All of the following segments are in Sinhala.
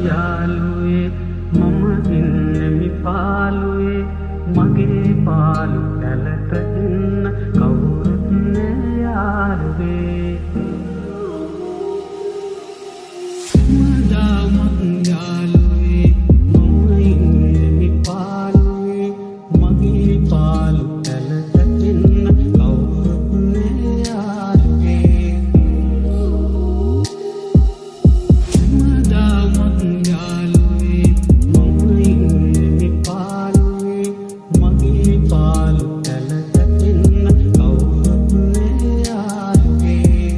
යාළුවේ මම ඉන්නෙමි පාළුවේ මගේ පාළු පැලට ඉන්න කවුරුත් නෑ යාළුවේ මදාමත් යාළුවේ මම ඉන්නෙමි පාළුවේ මගේ පාළු පැලට ඉන්න කවුරුත් නෑ යාළුවේ මදාමත් යාළුවේ මම ඉන්නෙමි පාළුවේ මගේ පාළු පැලට ඉන්න කවුරුත් නෑ යාළුවේ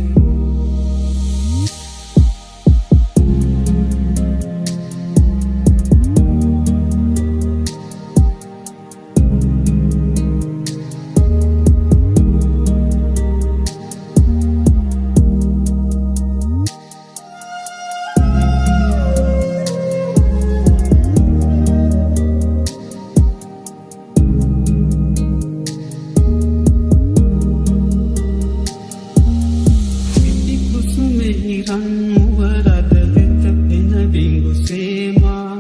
රන්මුවරද වෙත පෙන බිංගු සේමා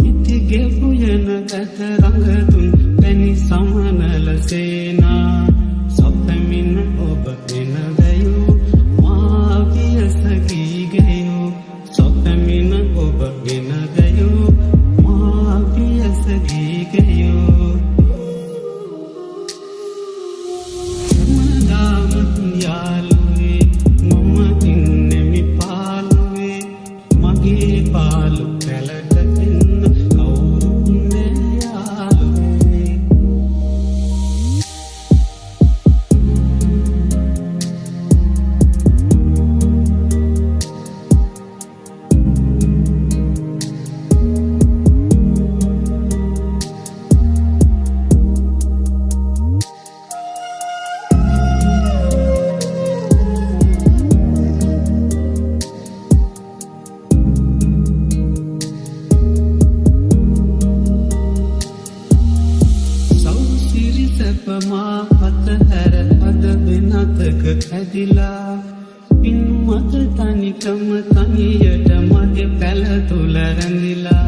ඉති ගෙවුයන ගත රඟතුන් පැණි සමනල සේනා සොප්පමින් ඔබ එන වැයූ මා වියසකී ගෙයූ සොප්පමින් ඔබ එන වැයූ මා වියසකී ගෙයූ මදාමත් යාළුවේ මම ඉන්නෙමි පාළුවේ මගේ පාළු පැලට ඉන්න කවුරුත් නෑ යාළුවේ සැපමා අතහැර අද වෙනතක ඇදිලා පින් මත තනිකම තනියට මගේ පැල තුල රැඳිලා